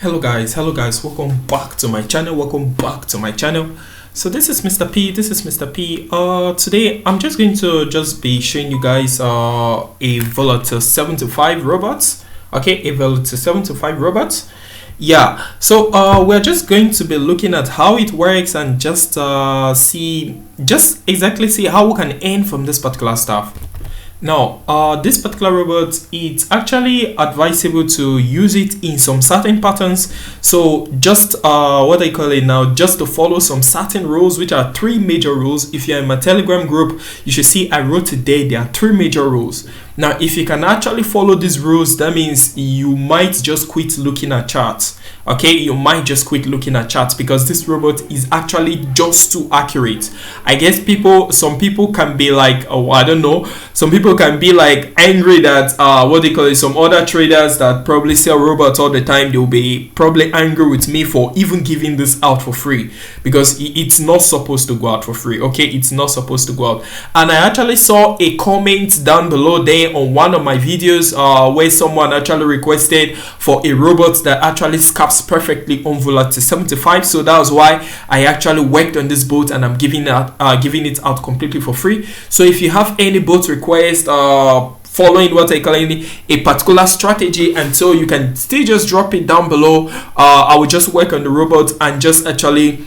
Hello guys, welcome back to my channel. So this is Mr. P. Today I'm just going to be showing you guys a Volatility 725 robots. Okay, a Volatility 725 robots. Yeah, so we're just going to be looking at how it works and just exactly see how we can earn from this particular stuff. Now, this particular robot, it's actually advisable to use it in some certain patterns. So just just to follow some certain rules, which are 3 major rules. If you're in my Telegram group, you should see I wrote today there are 3 major rules. Now, if you can actually follow these rules, that means you might just quit looking at charts. Okay, you might just quit looking at charts because this robot is actually just too accurate. I guess some people can be like, oh, I don't know, some people can be like angry that some other traders that probably sell robots all the time, they'll be probably angry with me for even giving this out for free, because it's not supposed to go out for free. Okay, it's not supposed to go out. And I actually saw a comment down below there on one of my videos where someone actually requested for a robot that actually scalps perfectly on Volatility 75. So that was why I actually worked on this boat, and I'm giving it out completely for free. So if you have any boat request following what I call a particular strategy, and so you can still just drop it down below. I will just work on the robot and just actually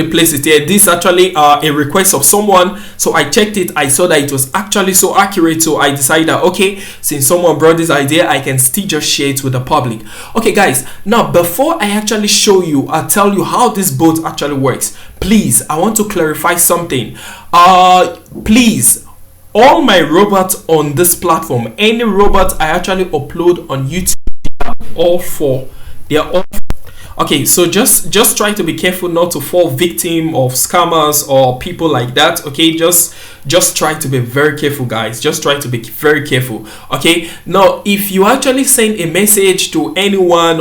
place it here. This is actually a request of someone, so I checked it. I saw that it was actually so accurate, so I decided that okay, since someone brought this idea, I can still just share it with the public. Okay guys, now before I actually show you, I'll tell you how this boat actually works. Please, I want to clarify something. Please, all my robots on this platform, any robot I actually upload on YouTube, they are all okay. So just try to be careful not to fall victim of scammers or people like that. Okay, just try to be very careful, guys. Just try to be very careful. Okay, now if you actually send a message to anyone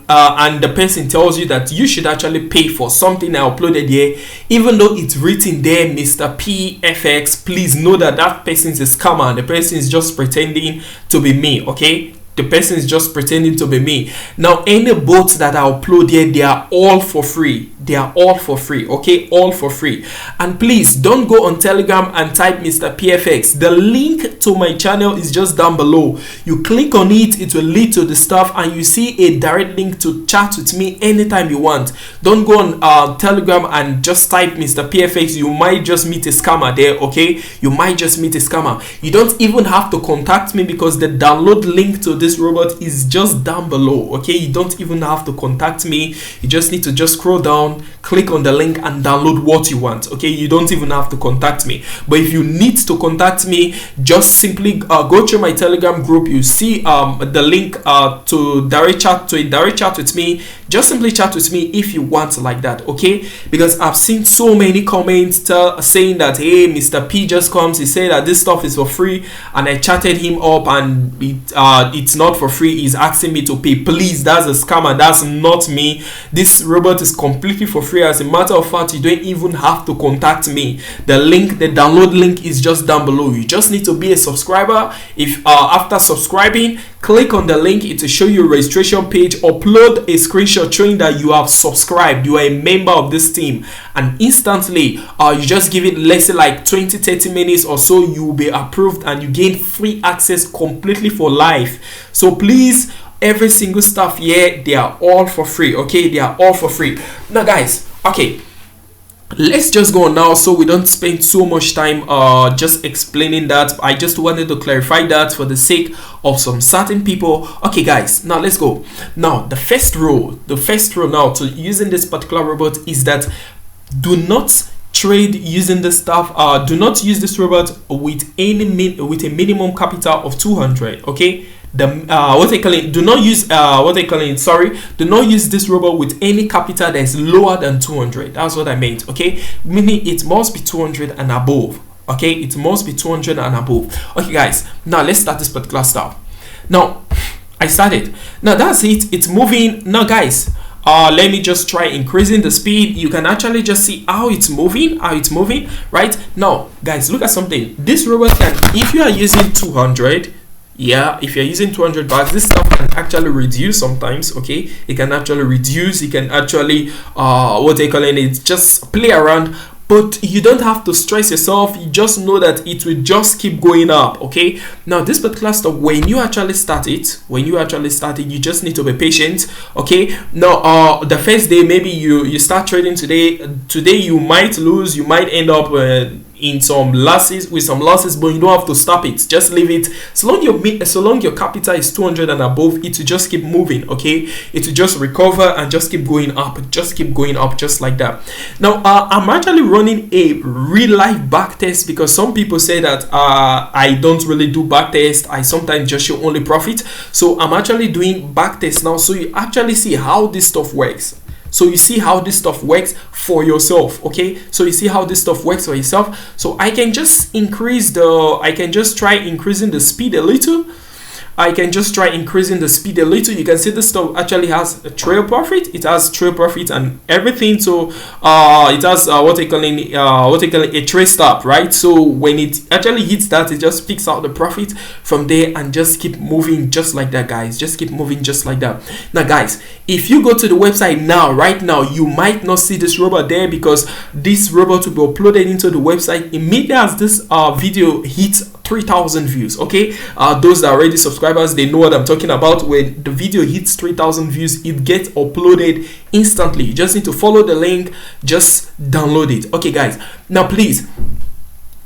and the person tells you that you should actually pay for something I uploaded here, even though it's written there Mr. PFX, please know that that person is a scammer. The person is just pretending to be me. Okay, the person is just pretending to be me. Now, any bots that I upload here, they are all for free. They are all for free. Okay, all for free. And please don't go on Telegram and type Mr. PFX. The link to my channel is just down below. You click on it, it will lead to the stuff, and you see a direct link to chat with me anytime you want. Don't go on Telegram and just type Mr. PFX. You might just meet a scammer there. Okay, you might just meet a scammer. You don't even have to contact me because the download link to this robot is just down below. Okay, you don't even have to contact me. You just need to just scroll down, click on the link, and download what you want. Okay, you don't even have to contact me. But if you need to contact me, just simply go to my Telegram group. You see the link to a direct chat with me. Just simply chat with me if you want, like that. Okay, because I've seen so many comments saying that hey, Mr. P just comes, he said that this stuff is for free, and I chatted him up and it's not for free. He's asking me to pay. Please, that's a scammer. That's not me. This robot is completely for free. As a matter of fact, you don't even have to contact me. The download link is just down below. You just need to be a subscriber. If after subscribing, click on the link. It will show you a registration page. Upload a screenshot showing that you have subscribed, you are a member of this team, and instantly you just give it, let's say, like 20-30 minutes or so, you will be approved and you gain free access completely for life. So please, every single stuff here, they are all for free. Okay, they are all for free. Now guys, okay, let's just go on now so we don't spend so much time just explaining that. I just wanted to clarify that for the sake of some certain people. Okay guys, now let's go. Now the first rule now to using this particular robot is that do not trade using this stuff. Do not use this robot with a minimum capital of 200. Okay, do not use this robot with any capital that is lower than 200. That's what I meant. Okay, meaning it must be 200 and above. Okay, it must be 200 and above. Okay guys, now let's start this particular stuff. Now I started. Now that's it, it's moving. Now guys, let me just try increasing the speed. You can actually just see how it's moving, right? Now guys, look at something. This robot can, if you are using 200, Yeah, if you're using 200 bucks, this stuff can actually reduce sometimes. Okay, it can actually reduce, it can actually what they call it, just play around, but you don't have to stress yourself. You just know that it will just keep going up. Okay, now this particular stuff, when you actually start it, you just need to be patient. Okay, now the first day, maybe you start trading today you might lose, you might end up in some losses, but you don't have to stop it. Just leave it. So long your capital is 200 and above, it will just keep moving. Okay, it will just recover and just keep going up, just like that. Now I'm actually running a real life back test, because some people say that I don't really do back test, I sometimes just show only profit. So I'm actually doing back test now, so you actually see how this stuff works. So you see how this stuff works for yourself. Okay, so you see how this stuff works for yourself. So I can just try increasing the speed a little. You can see this stuff actually has a trail profit. It has trail profit and everything. So it has what they call a trail stop, right? So when it actually hits that, it just picks out the profit from there and just keep moving just like that, guys. Just keep moving just like that. Now, guys, if you go to the website now, right now, you might not see this robot there, because this robot will be uploaded into the website immediately as this video hits 3,000 views. Okay, those that are already subscribers, they know what I'm talking about. When the video hits 3,000 views, it gets uploaded instantly. You just need to follow the link, just download it. Okay, guys, now please,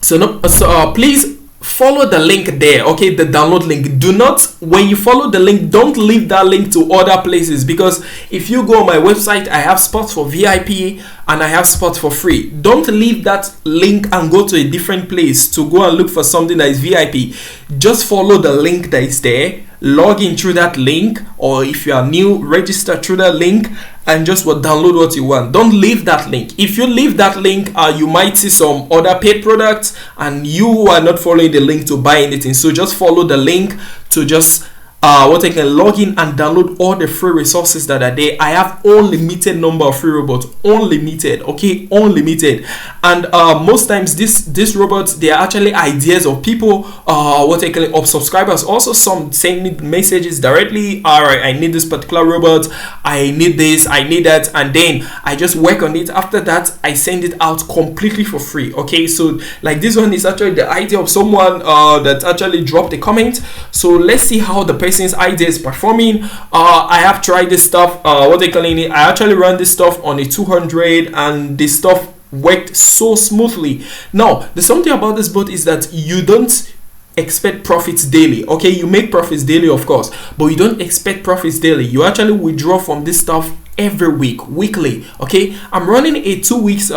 please follow the link there. Okay, the download link. Do not, when you follow the link, don't leave that link to other places, because if you go on my website, I have spots for VIP and I have spots for free. Don't leave that link and go to a different place to go and look for something that is VIP. Just follow the link that is there, log in through that link, or if you are new, register through that link and just download what you want. Don't leave that link. If you leave that link, you might see some other paid products and you are not following the link to buy anything. So just follow the link to just what I can log in and download all the free resources that are there. I have unlimited number of free robots, unlimited. Okay, unlimited. And most times these robots, they are actually ideas of people, what I call of subscribers. Also, some send me messages directly. All right, I need this particular robot, I need this, I need that, and then I just work on it. After that, I send it out completely for free. Okay, so like this one is actually the idea of someone that actually dropped a comment. So let's see how the person's idea is performing. I have tried this stuff, what they call it, I actually ran this stuff on a 200 and this stuff worked so smoothly. Now, the something about this bot is that you don't expect profits daily. Okay, you make profits daily, of course, but you don't expect profits daily. You actually withdraw from this stuff every week, weekly. Okay, I'm running a 2 weeks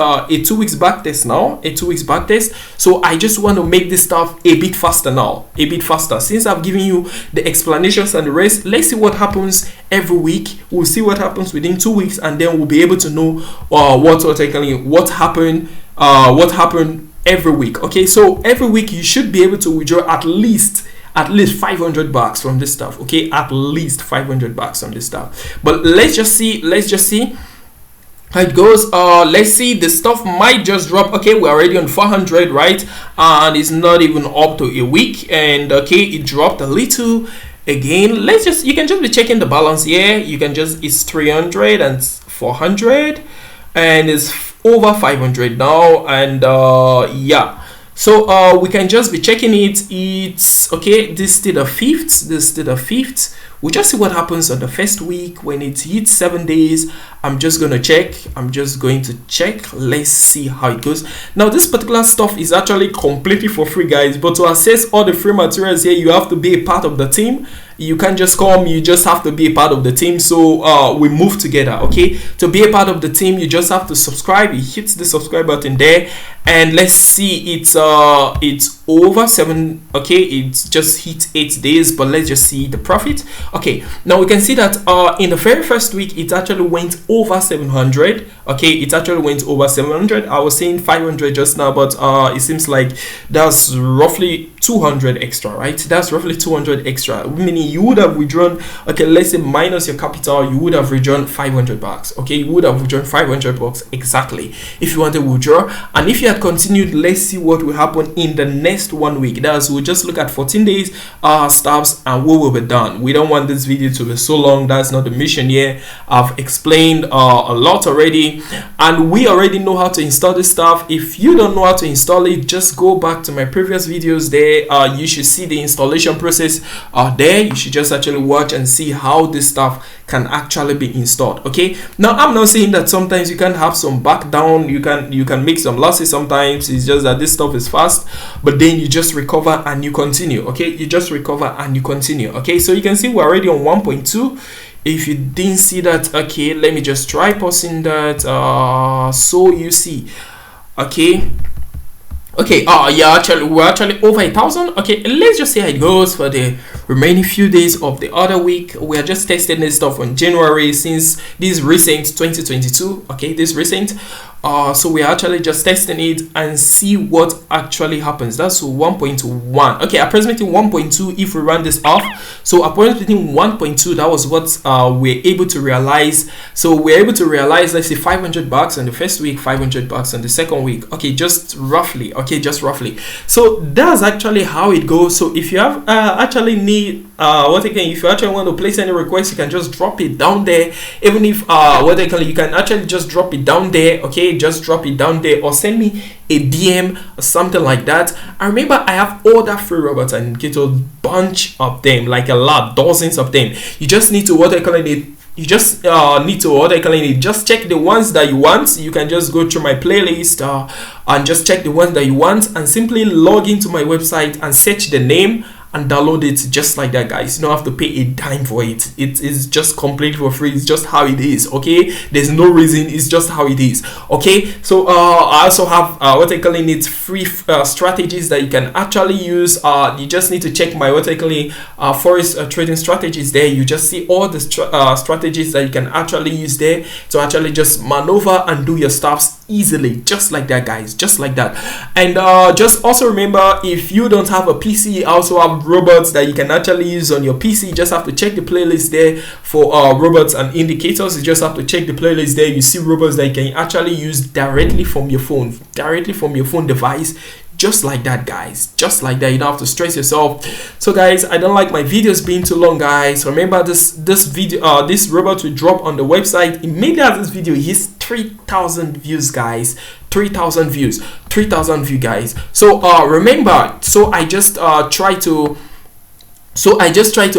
back test now, so I just want to make this stuff a bit faster now, since I've given you the explanations and the rest. Let's see what happens every week. We'll see what happens within 2 weeks, and then we'll be able to know what happened every week. Okay, so every week you should be able to withdraw at least 500 bucks from this stuff. Okay, at least 500 bucks from this stuff. But let's just see how it goes. Let's see, the stuff might just drop. Okay, we're already on 400, right? And it's not even up to a week, and okay, it dropped a little again. You can just be checking the balance here. You can just, it's 300 and 400, and it's over 500 now, and yeah, so we can just be checking it. It's okay, this is the 5th. We'll just see what happens on the first week when it hits 7 days. I'm just going to check. Let's see how it goes. Now, this particular stuff is actually completely for free, guys, but to access all the free materials here, you have to be a part of the team. You can't just come, you just have to be a part of the team. So we move together. Okay, to be a part of the team, you just have to subscribe. You hit the subscribe button there, and let's see, it's over 7. Okay, it's just hit 8 days, but let's just see the profit. Okay, now we can see that in the very first week, it actually went over 700. Okay, it actually went over 700. I was saying 500 just now, but it seems like that's roughly 200 extra, right? That's roughly 200 extra, meaning you would have withdrawn, okay, let's say minus your capital, you would have withdrawn 500 bucks. Okay, you would have withdrawn 500 bucks exactly if you want to withdraw. And if you had continued, let's see what will happen in the next 1 week. That's, we'll just look at 14 days stops and we will be done. We don't want this video to be so long. That's not the mission here. I've explained a lot already, and we already know how to install this stuff. If you don't know how to install it, just go back to my previous videos there. You should see the installation process there. You should just actually watch and see how this stuff can actually be installed. Okay, now I'm not saying that sometimes you can have some back down, you can make some losses sometimes. It's just that this stuff is fast, but then you just recover and you continue. Okay, you just recover and you continue. Okay, so you can see we're already on 1.2. If you didn't see that, okay, let me just try pausing that. So you see, okay, yeah, actually we're actually over 1,000. Okay, let's just see how it goes for the remaining few days of the other week. We are just testing this stuff on January, since this is recent 2022. Okay, this recent, so we are actually just testing it and see what actually happens. That's 1.1. okay, approximately 1.2 if we run this off. So approximately 1.2, that was what we're able to realize. So we're able to realize, let's say 500 bucks on the first week, 500 bucks on the second week. Okay, just roughly. Okay, just roughly. So that's actually how it goes. So if you have actually need if you actually want to place any request, you can just drop it down there. Even if you can actually just drop it down there. Okay, just drop it down there, or send me a DM or something like that. I remember I have all that free robots and get a bunch of them, like a lot, dozens of them. You just need to you just need to just check the ones that you want. You can just go through my playlist and just check the ones that you want, and simply log into my website and search the name and download it just like that, guys. You don't have to pay a dime for it. It is just completely for free. It's just how it is. Okay, there's no reason, it's just how it is. Okay, so I also have free strategies that you can actually use. You just need to check my forex trading strategies there. You just see all the strategies that you can actually use there to actually just maneuver and do your stuffs easily, just like that, guys, just like that. And just also remember, if you don't have a PC, I also have robots that you can actually use on your PC. You just have to check the playlist there for robots and indicators. You just have to check the playlist there. You see robots that you can actually use directly from your phone device, just like that, guys, just like that. You don't have to stress yourself. So guys, I don't like my videos being too long, guys. Remember, this robot will drop on the website immediately after this video hits 3,000 views, guys. 3,000 views, 3,000 views, guys. So remember, so I just try to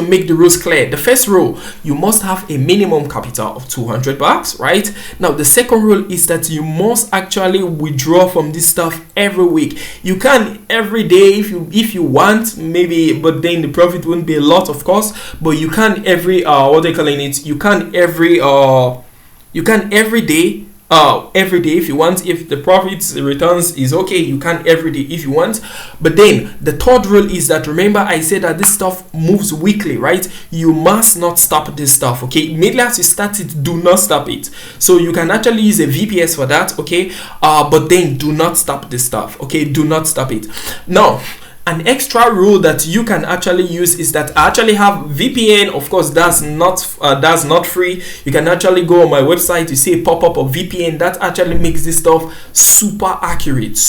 make the rules clear. The first rule, you must have a minimum capital of 200 bucks, right? Now the second rule is that you must actually withdraw from this stuff every week. You can every day if you want, maybe, but then the profit won't be a lot, of course, but you can every every day if you want. If the profits returns is okay, you can every day if you want. But then the third rule is that, remember I said that this stuff moves weekly, right? You must not stop this stuff. Okay, immediately as you start it, do not stop it. So you can actually use a VPS for that. Okay, but then do not stop this stuff. Okay, do not stop it. Now an extra rule that you can actually use is that I actually have VPN. Of course, that's not free. You can actually go on my website, you see a pop-up of VPN that actually makes this stuff super accurate.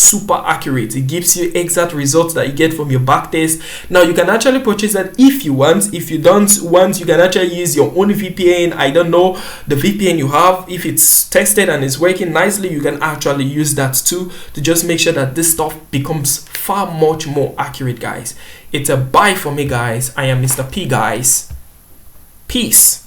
It gives you exact results that you get from your back test. Now you can actually purchase that if you want. If you don't want, you can actually use your own VPN. I don't know the VPN you have, if it's tested and it's working nicely, you can actually use that too, to just make sure that this stuff becomes far much more accurate, guys. It's a bye for me, guys. I am Mr. P, guys. Peace.